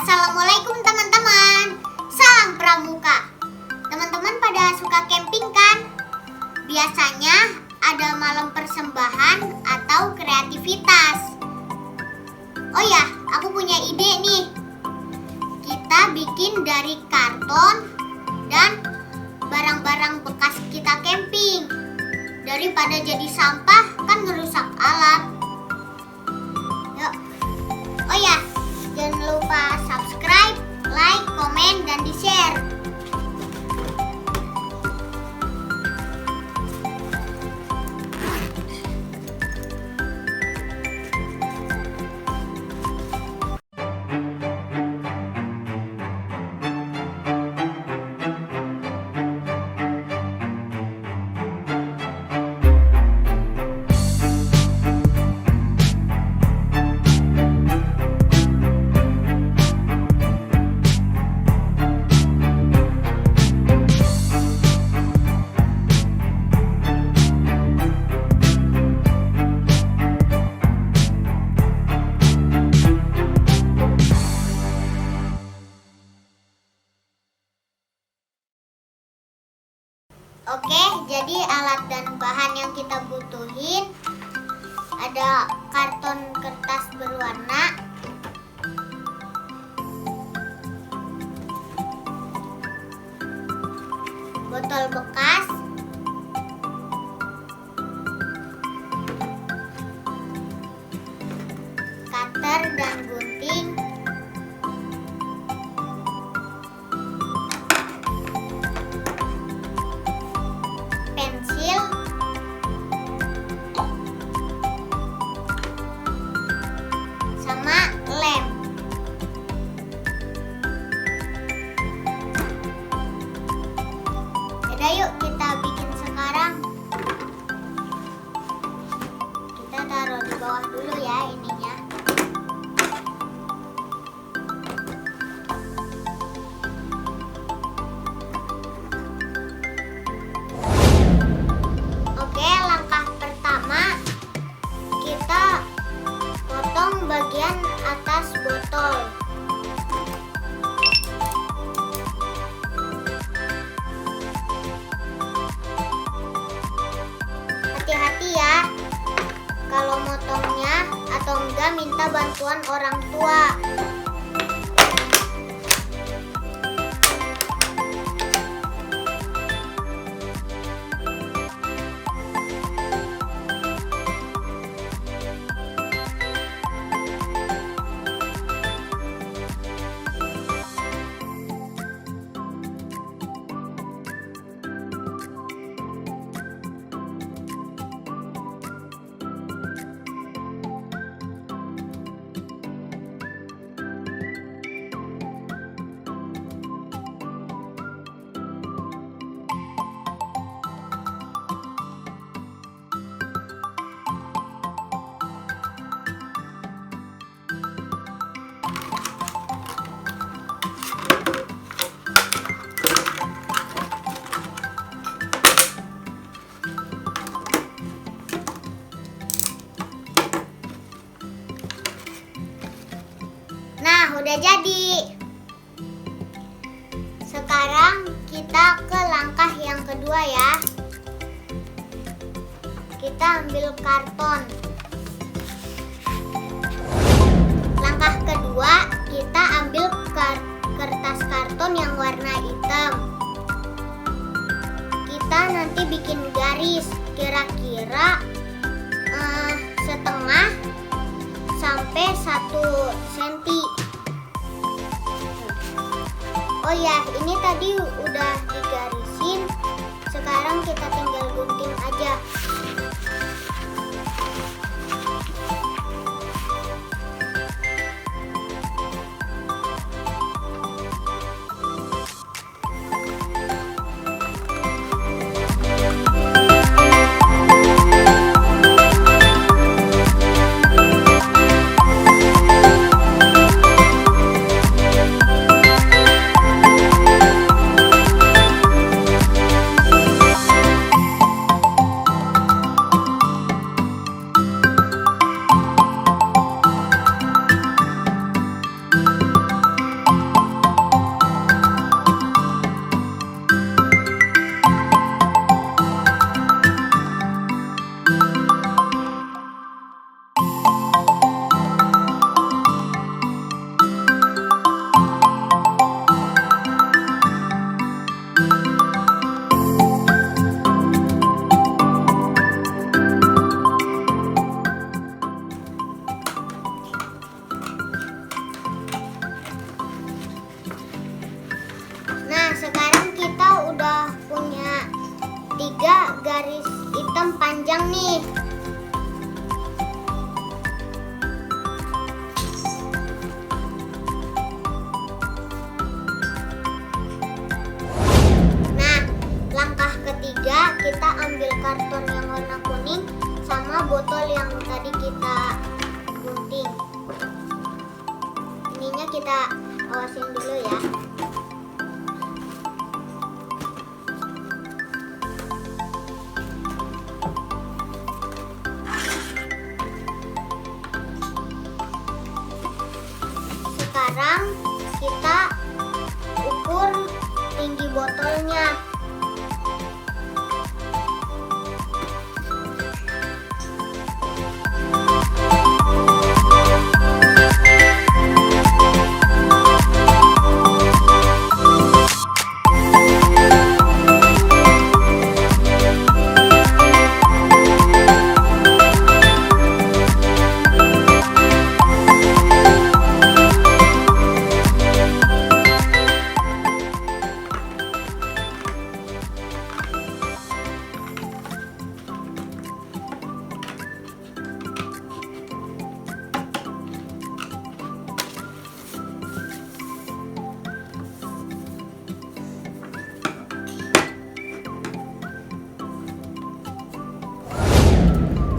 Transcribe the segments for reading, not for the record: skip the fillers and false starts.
Assalamualaikum teman-teman. Salam pramuka. Teman-teman pada suka camping kan? Biasanya ada malam persembahan atau kreativitas. Oh ya, aku punya ide nih. Kita bikin dari karton dan barang-barang bekas kita camping. Daripada jadi sampah kan ngerusak alam. Yuk. Oh ya, jangan lupa subscribe, like, komen, dan di-share. Oke, jadi alat dan bahan yang kita butuhin ada karton kertas berwarna, botol bekas, cutter dan gunting, pensil, sama lem. Yaudah, yuk kita bikin sekarang. Kita taruh di bawah dulu ya ininya. Oke, langkah pertama kita potong bagian atas botol. Hati-hati ya kalau motongnya, atau enggak minta bantuan orang tua. Nah, udah jadi. Sekarang kita ke langkah yang kedua ya. Kita ambil karton. Langkah kedua, kita ambil kertas karton yang warna hitam. Kita nanti bikin garis kira-kira setengah sampai 1 senti. Oh ya, ini tadi udah digarisin. Sekarang kita tinggal gunting aja. panjang nih. Nah, langkah ketiga kita ambil karton yang warna kuning sama botol yang tadi kita gunting. Ininya kita awasin dulu ya. Sekarang kita ukur tinggi botolnya.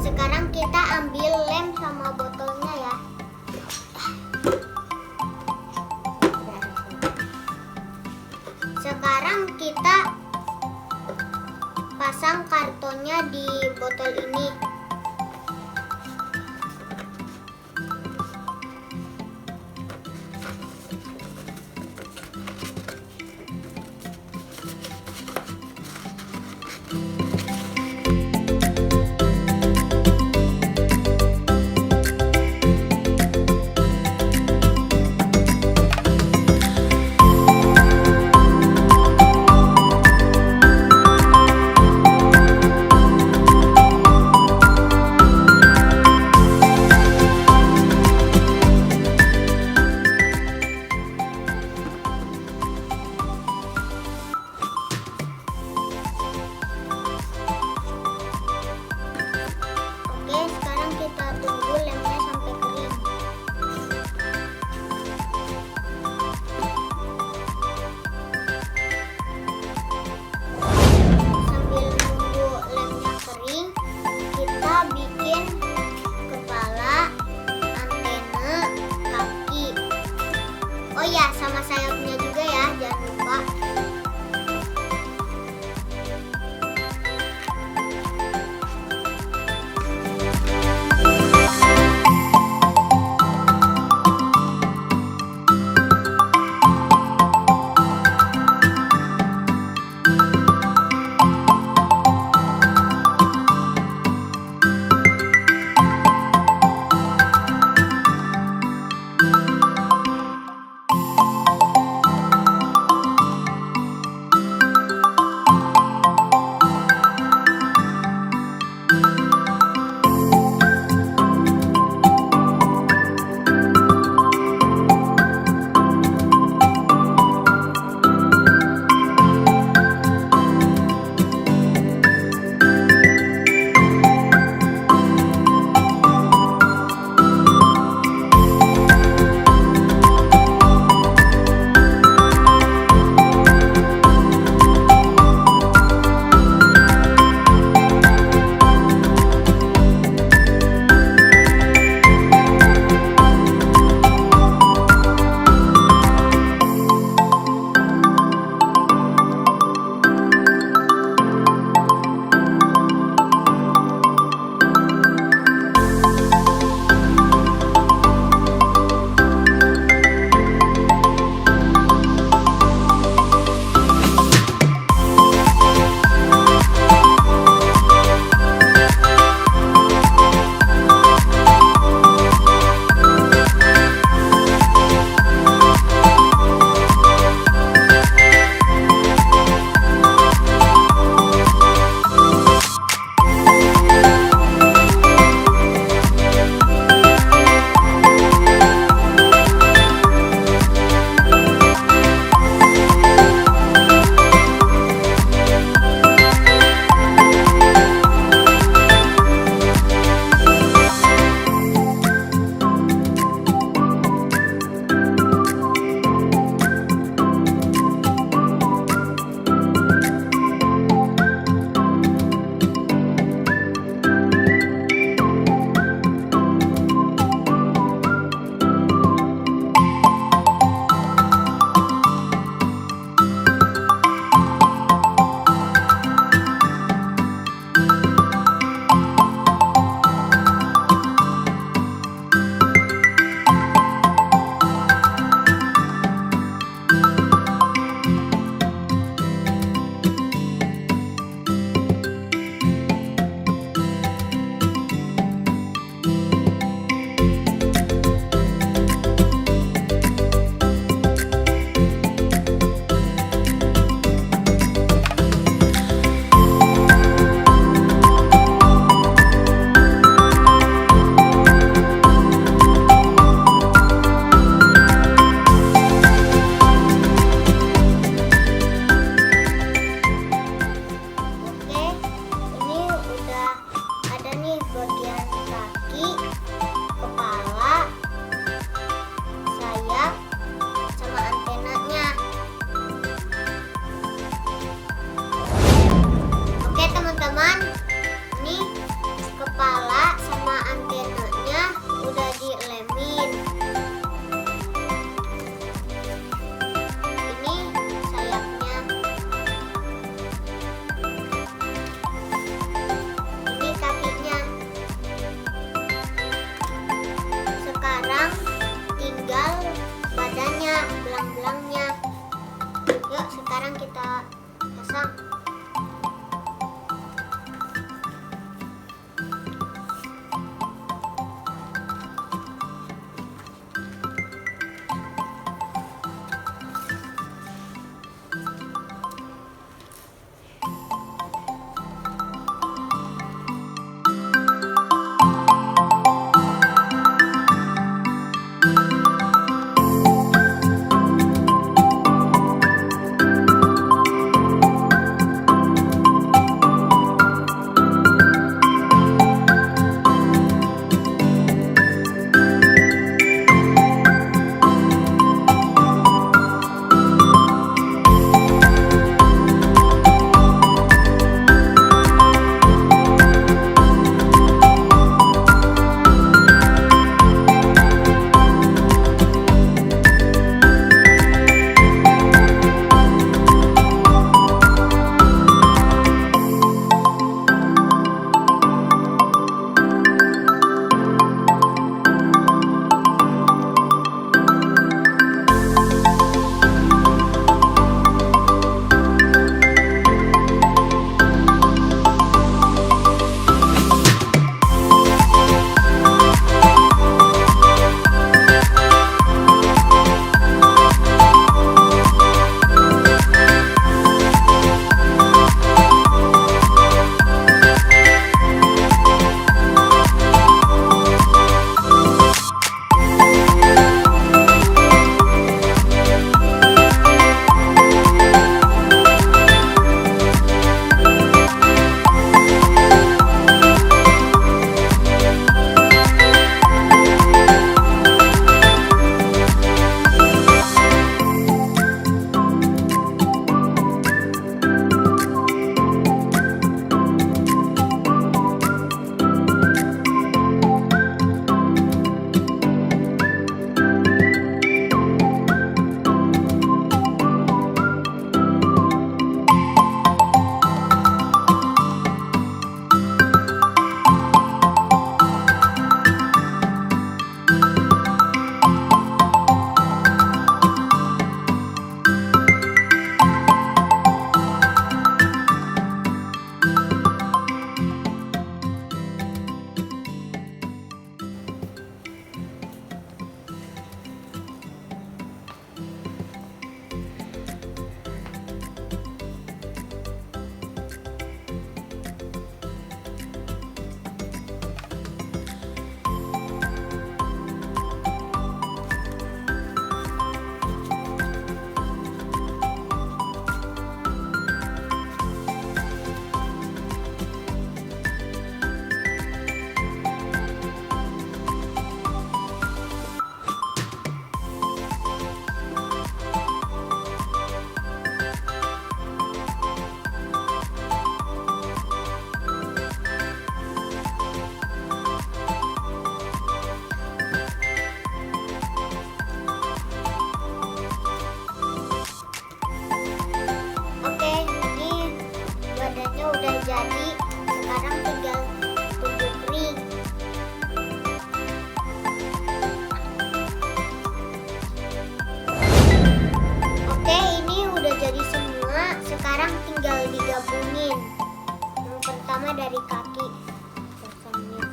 Sekarang kita ambil lem sama botolnya ya. Sekarang kita pasang kartonnya di botol ini. Oke, sekarang kita tunggu lemnya sampai kering. Sambil nunggu lemnya kering, kita bikin kepala, antena, kaki. Oh ya, sama sayapnya juga ya, jangan lupa. dari kaki. Sambil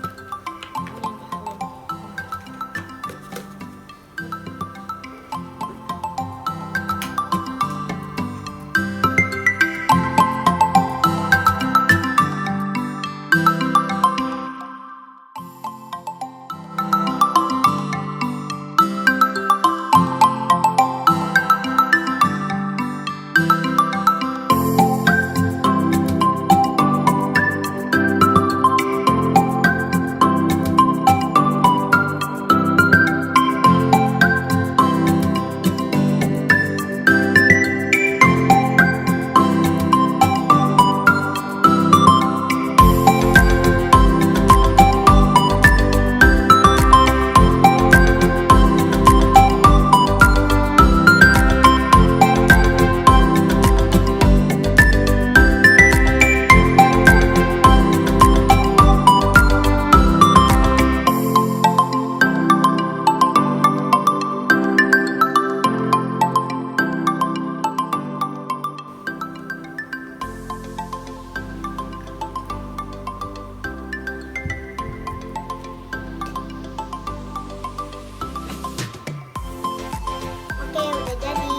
udah jadi.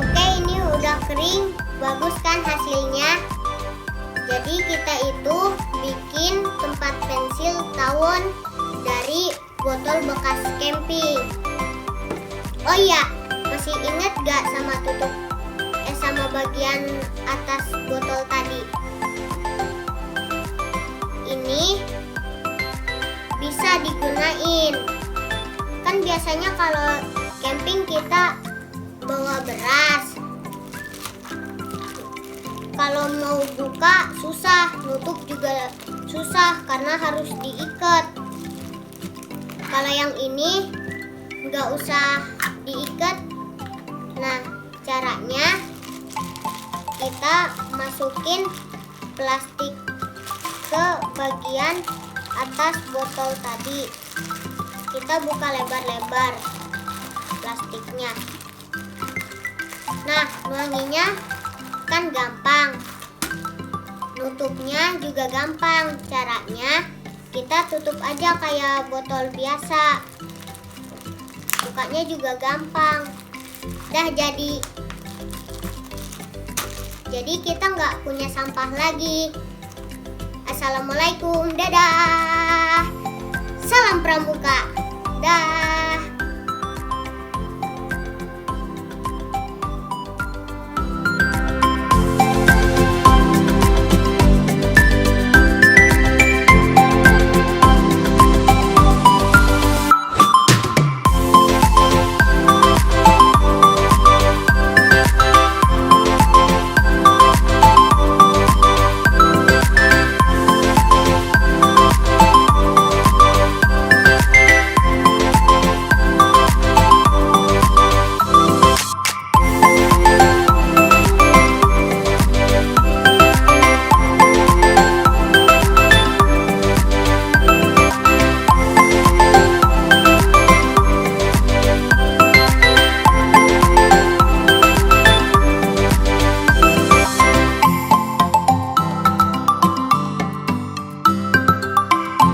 Oke, ini udah kering. Bagus kan hasilnya? Jadi kita itu bikin tempat pensil tawon dari botol bekas camping. Oh iya, masih inget gak sama sama bagian atas botol tadi? Ini bisa digunain. Kan biasanya kalau camping kita bawa beras. Kalau mau buka susah, nutup juga susah karena harus diikat. Kalau yang ini nggak usah diikat. Nah, caranya kita masukin plastik ke bagian atas botol tadi. Kita buka lebar-lebar plastiknya. Nah, nuanginya kan gampang. Nutupnya juga gampang. Caranya kita tutup aja kayak botol biasa. Bukanya juga gampang. Dah jadi. Jadi kita nggak punya sampah lagi. Assalamualaikum, dadah.